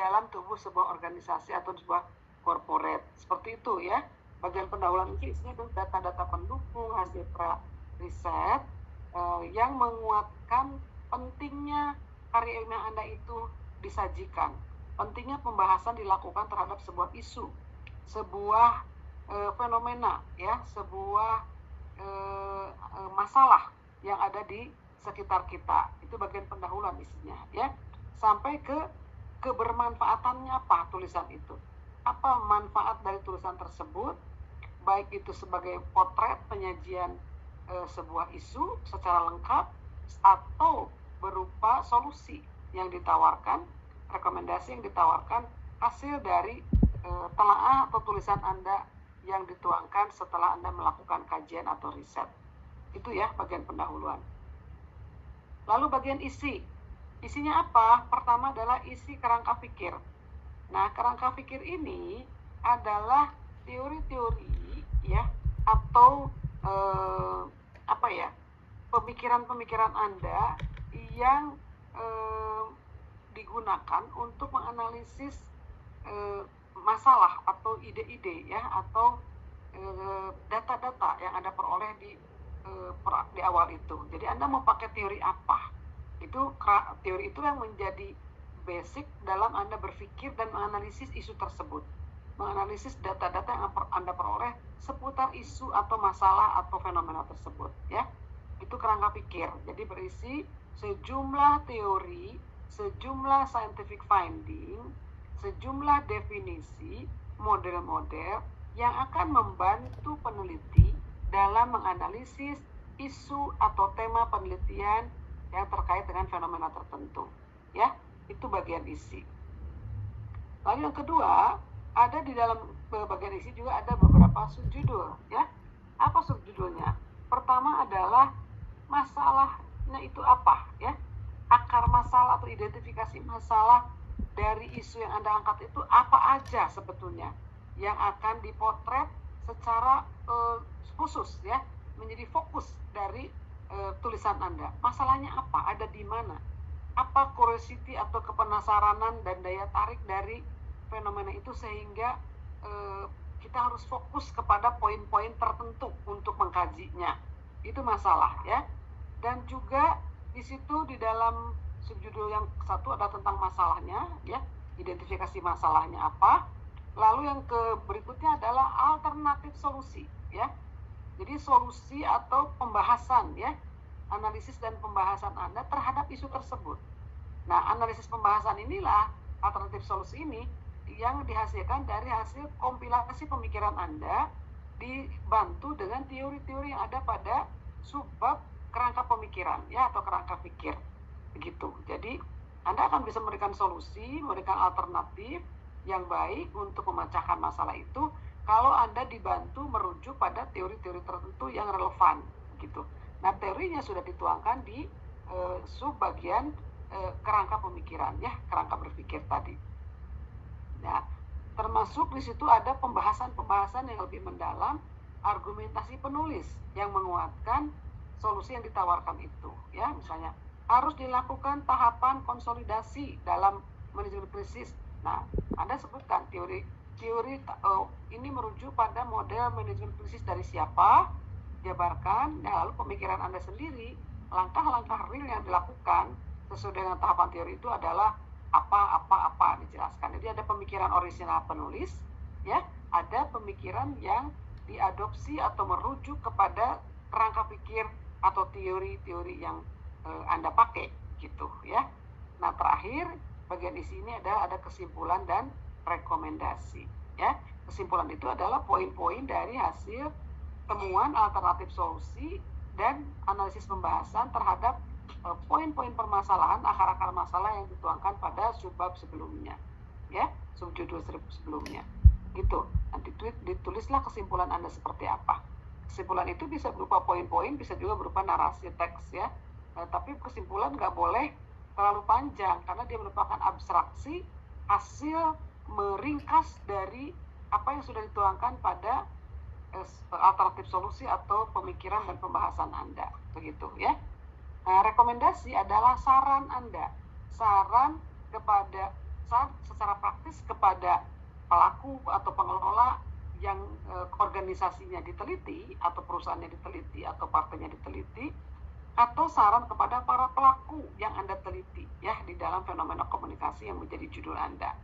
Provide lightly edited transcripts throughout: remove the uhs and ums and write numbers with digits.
dalam tubuh sebuah organisasi atau sebuah corporate. Seperti itu ya. Bagian pendahuluan itu isinya itu data-data pendukung hasil riset yang menguatkan pentingnya karya ilmiah Anda itu disajikan. Pentingnya pembahasan dilakukan terhadap sebuah isu, sebuah fenomena ya, sebuah masalah yang ada di sekitar kita. Itu bagian pendahuluan isinya ya. Sampai ke kebermanfaatannya apa tulisan itu. Apa manfaat dari tulisan tersebut, baik itu sebagai potret penyajian sebuah isu secara lengkap atau berupa solusi yang ditawarkan, rekomendasi yang ditawarkan hasil dari telaah atau tulisan Anda yang dituangkan setelah Anda melakukan kajian atau riset. Itu ya bagian pendahuluan. Lalu bagian isi. Isinya apa? Pertama adalah isi kerangka pikir. Nah, kerangka pikir ini adalah teori-teori ya atau pemikiran-pemikiran Anda yang digunakan untuk menganalisis masalah atau ide-ide ya atau data-data yang Anda peroleh di awal itu. Jadi Anda mau pakai teori apa? Itu teori itu yang menjadi basic dalam Anda berpikir dan menganalisis isu tersebut. Menganalisis data-data yang Anda peroleh seputar isu atau masalah atau fenomena tersebut ya. Itu kerangka pikir. Jadi berisi sejumlah teori, sejumlah scientific finding, sejumlah definisi, model-model yang akan membantu peneliti dalam menganalisis isu atau tema penelitian yang terkait dengan fenomena tertentu. Ya, itu bagian isi. Lalu yang kedua, ada di dalam bagian isi juga ada beberapa subjudul, ya. Apa subjudulnya? Pertama adalah masalahnya itu apa, ya? Akar masalah atau identifikasi masalah dari isu yang Anda angkat itu apa aja sebetulnya yang akan dipotret secara khusus, ya, menjadi fokus dari tulisan Anda. Masalahnya apa? Ada di mana? Apa curiosity atau kepenasaranan dan daya tarik dari fenomena itu sehingga kita harus fokus kepada poin-poin tertentu untuk mengkajinya. Itu masalah ya. Dan juga di situ di dalam subjudul yang satu ada tentang masalahnya ya, identifikasi masalahnya apa. Lalu yang berikutnya adalah alternatif solusi ya. Jadi solusi atau pembahasan ya, analisis dan pembahasan Anda terhadap isu tersebut. Nah, analisis pembahasan inilah, alternatif solusi ini yang dihasilkan dari hasil kompilasi pemikiran Anda dibantu dengan teori-teori yang ada pada subbab kerangka pemikiran ya atau kerangka pikir. Begitu. Jadi, Anda akan bisa memberikan solusi, memberikan alternatif yang baik untuk memecahkan masalah itu kalau Anda dibantu merujuk pada teori-teori tertentu yang relevan gitu. Nah, teorinya sudah dituangkan di subbagian kerangka pemikiran ya, kerangka berpikir tadi. Nah, termasuk di situ ada pembahasan-pembahasan yang lebih mendalam, argumentasi penulis yang menguatkan solusi yang ditawarkan itu ya. Misalnya harus dilakukan tahapan konsolidasi dalam manajemen krisis. Nah, Anda sebutkan teori ini merujuk pada model manajemen krisis dari siapa, jabarkan, lalu pemikiran Anda sendiri, langkah-langkah real yang dilakukan sesuai dengan tahapan teori itu adalah apa dijelaskan. Jadi ada pemikiran orisinal penulis, ya, ada pemikiran yang diadopsi atau merujuk kepada kerangka pikir atau teori-teori yang Anda pakai, gitu, ya. Nah, terakhir bagian isi ini ada kesimpulan dan rekomendasi, ya. Kesimpulan itu adalah poin-poin dari hasil temuan alternatif solusi dan analisis pembahasan terhadap poin-poin permasalahan, akar-akar masalah yang dituangkan pada subbab sebelumnya, ya, subjudul sebelumnya, gitu. Nanti ditulislah kesimpulan Anda seperti apa. Kesimpulan itu bisa berupa poin-poin, bisa juga berupa narasi teks, ya. Tapi kesimpulan nggak boleh terlalu panjang karena dia merupakan abstraksi hasil meringkas dari apa yang sudah dituangkan pada alternatif solusi atau pemikiran dan pembahasan Anda, begitu ya. Nah, rekomendasi adalah saran Anda, saran kepada pesan secara praktis kepada pelaku atau pengelola yang organisasinya diteliti atau perusahaannya diteliti atau partainya diteliti, atau saran kepada para pelaku yang Anda teliti ya di dalam fenomena komunikasi yang menjadi judul Anda.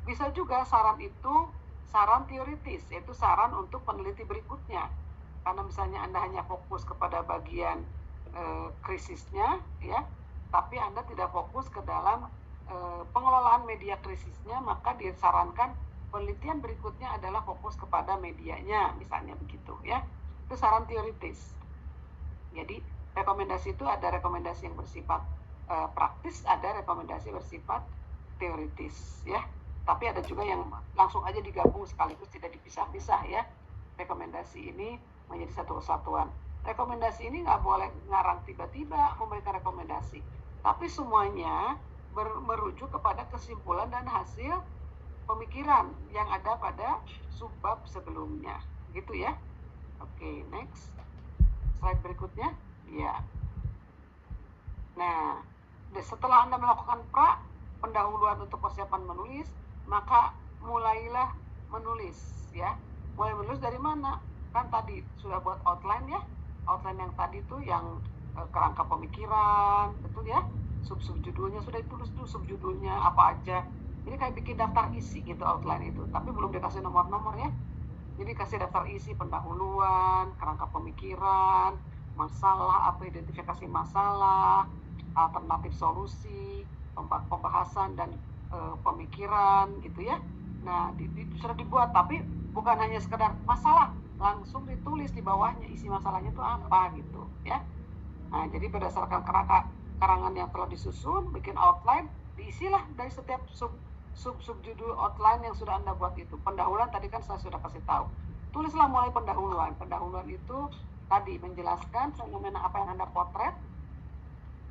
Bisa juga saran itu saran teoritis, yaitu saran untuk peneliti berikutnya. Karena misalnya Anda hanya fokus kepada bagian krisisnya ya, tapi Anda tidak fokus ke dalam pengelolaan media krisisnya, maka disarankan penelitian berikutnya adalah fokus kepada medianya, misalnya begitu ya. Itu saran teoritis. Jadi rekomendasi itu ada rekomendasi yang bersifat praktis, ada rekomendasi bersifat teoritis ya. Tapi ada juga yang langsung aja digabung sekaligus, tidak dipisah-pisah ya. Rekomendasi ini menjadi satu kesatuan. Rekomendasi ini nggak boleh ngarang tiba-tiba memberikan rekomendasi, tapi semuanya merujuk kepada kesimpulan dan hasil pemikiran yang ada pada subbab sebelumnya, gitu ya. Oke, next slide berikutnya ya. Nah, setelah Anda melakukan pendahuluan untuk persiapan menulis, maka mulailah menulis ya. Mulai menulis dari mana? Kan tadi sudah buat outline ya. Outline yang tadi tuh yang kerangka pemikiran, betul ya. Sub-sub judulnya sudah ditulis tuh, subjudulnya apa aja. Jadi kayak bikin daftar isi gitu outline itu, tapi belum dikasih nomor-nomor ya. Jadi kasih daftar isi pendahuluan, kerangka pemikiran, masalah atau identifikasi masalah, alternatif solusi, pembahasan dan pemikiran gitu ya. Nah, sudah dibuat, tapi bukan hanya sekedar masalah, langsung ditulis di bawahnya isi masalahnya itu apa gitu ya. Nah, jadi berdasarkan karangan yang telah disusun, bikin outline, diisilah dari setiap subjudul outline yang sudah Anda buat itu. Pendahuluan tadi kan saya sudah kasih tahu. Tulislah mulai pendahuluan. Pendahuluan itu tadi menjelaskan fenomena apa yang Anda potret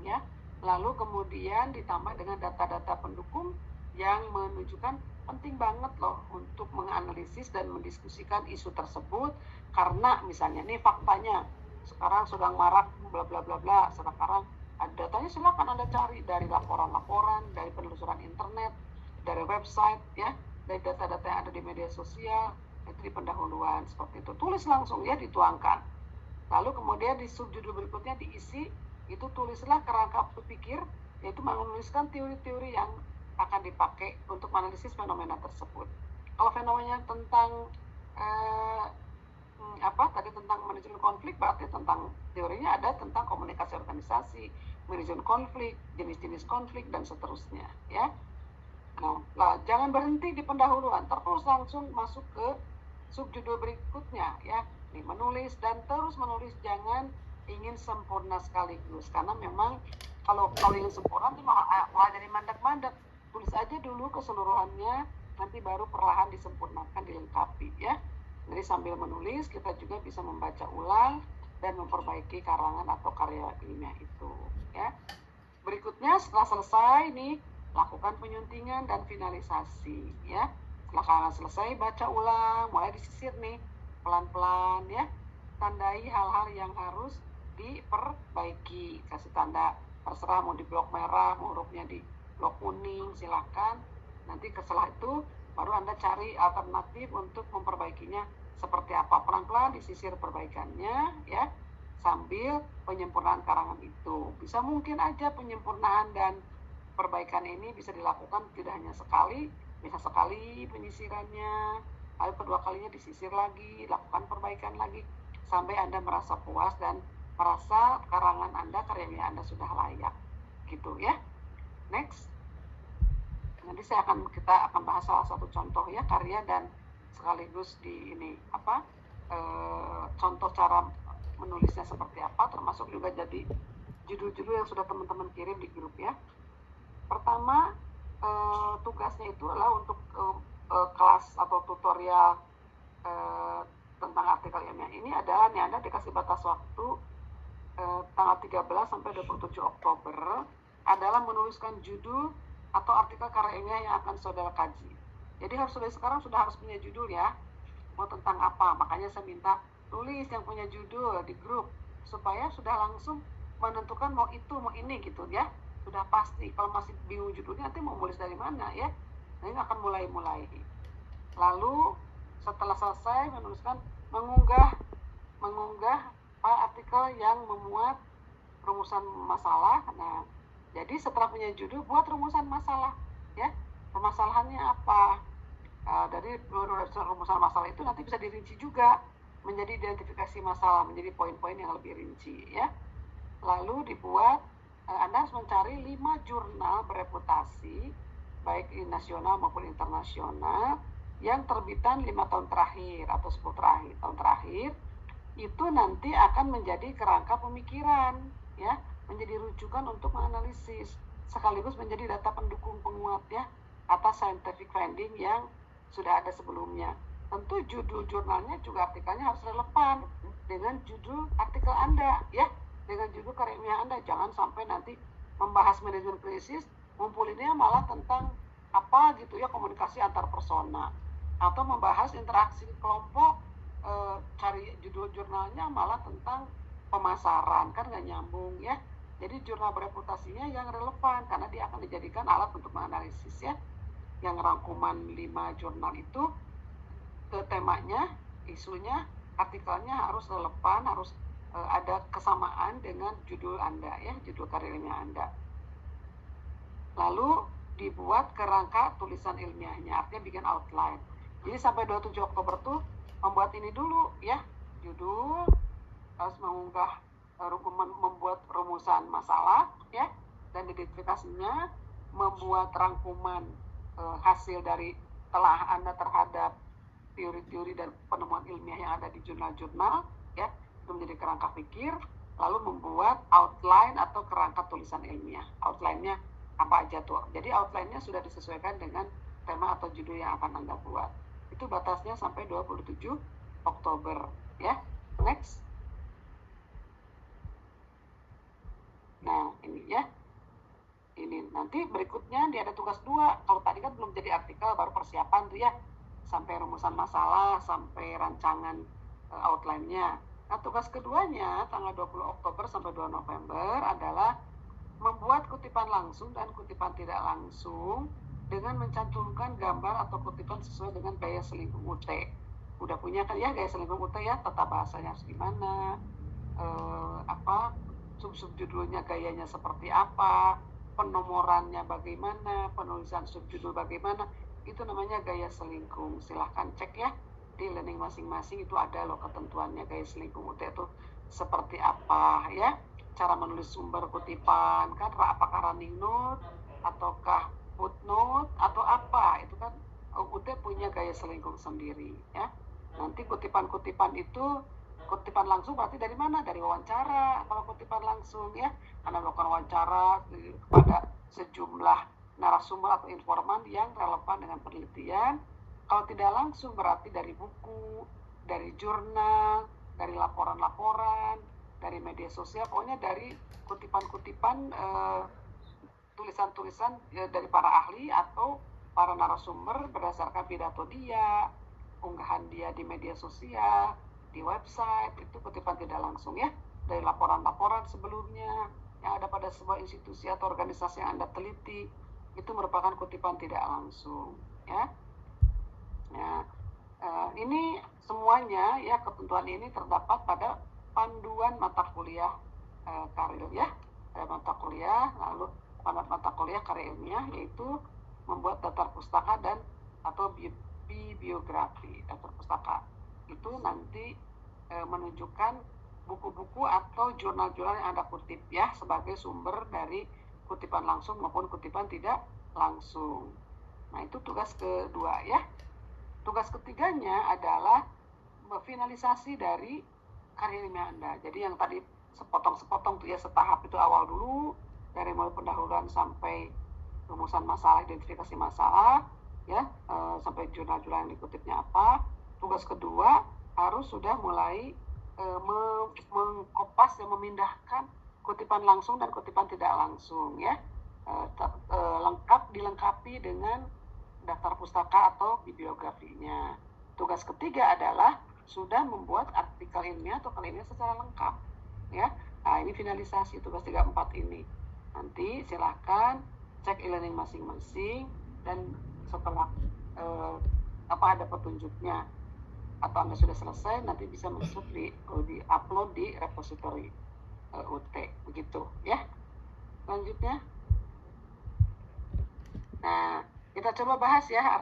ya. Lalu kemudian ditambah dengan data-data pendukung yang menunjukkan penting banget loh untuk menganalisis dan mendiskusikan isu tersebut, karena misalnya nih faktanya sekarang sedang marak bla bla bla bla, sekarang ada datanya, silakan Anda cari dari laporan-laporan, dari penelusuran internet, dari website ya, dari data-data yang ada di media sosial, itu di pendahuluan seperti itu. Tulis langsung ya, dituangkan. Lalu kemudian di subjudul berikutnya diisi, itu tulislah kerangka berpikir, yaitu menuliskan teori-teori yang akan dipakai untuk menganalisis fenomena tersebut. Kalau fenomena tentang tentang manajemen konflik, berarti tentang teorinya ada tentang komunikasi organisasi, manajemen konflik, jenis-jenis konflik dan seterusnya ya. Nah, jangan berhenti di pendahuluan, terus langsung masuk ke subjudul berikutnya ya. Nih, menulis dan terus menulis, jangan ingin sempurna sekaligus, karena memang kalau ingin sempurna itu malah jadi mandek-mandek. Tulis aja dulu keseluruhannya, nanti baru perlahan disempurnakan, dilengkapi ya. Jadi sambil menulis kita juga bisa membaca ulang dan memperbaiki karangan atau karya ilmiah itu ya. Berikutnya setelah selesai nih, lakukan penyuntingan dan finalisasi ya. Setelah karangan selesai, baca ulang, mulai disisir nih pelan-pelan ya. Tandai hal-hal yang harus diperbaiki, kasih tanda, terserah mau di blok merah, mau hurufnya di blok kuning, silakan. Nanti setelah itu baru Anda cari alternatif untuk memperbaikinya seperti apa. Pelan-pelan disisir perbaikannya ya, sambil penyempurnaan karangan itu. Bisa mungkin aja penyempurnaan dan perbaikan ini bisa dilakukan tidak hanya sekali, bisa sekali penyisirannya, lalu kedua kalinya disisir lagi, lakukan perbaikan lagi, sampai Anda merasa puas dan merasa karangan Anda, karya Anda sudah layak gitu ya. Next, nanti kita akan bahas salah satu contoh ya karya, dan sekaligus di ini contoh cara menulisnya seperti apa, termasuk juga jadi judul-judul yang sudah teman-teman kirim di grup ya. Pertama, tugasnya itu adalah untuk kelas atau tutorial tentang artikel ilmiah ini adalah nih, Anda dikasih batas waktu tanggal 13 sampai 27 Oktober adalah menuliskan judul atau artikel karya ilmiah yang akan saudara kaji. Jadi sekarang sudah harus punya judul ya, mau tentang apa. Makanya saya minta tulis yang punya judul di grup supaya sudah langsung menentukan mau itu mau ini gitu ya. sudah pasti. Kalau masih bingung judulnya, nanti mau nulis dari mana ya? Nah, ini akan mulai. Lalu setelah selesai menuliskan mengunggah artikel yang memuat rumusan masalah. Nah, jadi setelah punya judul, buat rumusan masalah ya. Permasalahannya apa? Dari rumusan masalah itu nanti bisa dirinci juga menjadi identifikasi masalah, menjadi poin-poin yang lebih rinci ya. Lalu dibuat, Anda harus mencari 5 jurnal bereputasi baik nasional maupun internasional yang terbitan 5 tahun terakhir atau 10 tahun terakhir. Itu nanti akan menjadi kerangka pemikiran ya, menjadi rujukan untuk menganalisis sekaligus menjadi data pendukung penguat ya atas scientific finding yang sudah ada sebelumnya. Tentu judul jurnalnya juga artikelnya harus relevan dengan judul artikel Anda ya, dengan judul karya ilmiah Anda. Jangan sampai nanti membahas manajemen krisis ngumpulinnya malah tentang apa gitu ya, komunikasi antar persona, atau membahas interaksi kelompok, cari judul jurnalnya malah tentang pemasaran, kan nggak nyambung ya. Jadi jurnal bereputasinya yang relevan karena dia akan dijadikan alat untuk menganalisis ya. Yang rangkuman 5 jurnal itu ke temanya, isunya, artikelnya harus relevan, harus ada kesamaan dengan judul Anda ya, judul karya ilmiah Anda. Lalu dibuat kerangka tulisan ilmiahnya, artinya bikin outline. Jadi sampai 27 Oktober tuh membuat ini dulu ya, judul, harus membuat rumusan masalah ya, dan identifikasinya, membuat rangkuman hasil dari telah Anda terhadap teori-teori dan penemuan ilmiah yang ada di jurnal-jurnal ya, itu menjadi kerangka pikir. Lalu membuat outline atau kerangka tulisan ilmiah. Outline-nya apa aja tuh, jadi outline-nya sudah disesuaikan dengan tema atau judul yang akan Anda buat. Itu batasnya sampai 27 Oktober ya. Next. Nah ini ya, ini nanti berikutnya dia ada tugas 2. Kalau tadi kan belum jadi artikel, baru persiapan tuh ya, sampai rumusan masalah, sampai rancangan outline-nya. Nah tugas keduanya tanggal 20 Oktober sampai 2 November adalah membuat kutipan langsung dan kutipan tidak langsung dengan mencantumkan gambar atau kutipan sesuai dengan gaya selingkuh UT. Udah punya kan ya gaya selingkuh UT ya, tata bahasanya harus gimana, sub judulnya gayanya seperti apa, penomorannya bagaimana, penulisan subjudul bagaimana, itu namanya gaya selingkung. Silahkan cek ya di learning masing-masing, itu ada loh ketentuannya gaya selingkung UT itu seperti apa ya. Cara menulis sumber kutipan kan, apakah running note ataukah footnote atau apa, itu kan UT punya gaya selingkung sendiri ya. Nanti kutipan-kutipan itu, kutipan langsung berarti dari mana? Dari wawancara. Kalau kutipan langsung ya, Anda melakukan wawancara kepada sejumlah narasumber atau informan yang relevan dengan penelitian. Kalau tidak langsung berarti dari buku, dari jurnal, dari laporan-laporan, dari media sosial, pokoknya dari kutipan-kutipan, tulisan-tulisan dari para ahli atau para narasumber berdasarkan pidato dia, unggahan dia di media sosial, di website, itu kutipan tidak langsung ya, dari laporan-laporan sebelumnya yang ada pada sebuah institusi atau organisasi yang Anda teliti, itu merupakan kutipan tidak langsung ya. Nah, ini semuanya ya, ketentuan ini terdapat pada panduan mata kuliah karir ya, mata kuliah, lalu mata kuliah karya ilmiah, yaitu membuat daftar pustaka dan atau bibliografi. Daftar pustaka itu nanti menunjukkan buku-buku atau jurnal-jurnal yang Anda kutip ya, sebagai sumber dari kutipan langsung maupun kutipan tidak langsung. Nah itu tugas kedua ya. Tugas ketiganya adalah finalisasi dari karya ilmiah Anda. Jadi yang tadi sepotong-sepotong tuh ya, setahap itu awal dulu, dari mulai pendahuluan sampai rumusan masalah, identifikasi masalah ya, sampai jurnal-jurnal yang dikutipnya apa. Tugas kedua harus sudah mulai mengkopas dan memindahkan kutipan langsung dan kutipan tidak langsung ya, dilengkapi dengan daftar pustaka atau bibliografinya. Tugas ketiga adalah sudah membuat artikel ilmiah atau karya ilmiah secara lengkap ya. Nah ini finalisasi tugas 3-4 ini. Nanti silakan cek e-learning masing-masing dan setelah ada petunjuknya atau Anda sudah selesai, nanti bisa masuk di upload di repository UT, begitu ya. Selanjutnya, nah kita coba bahas ya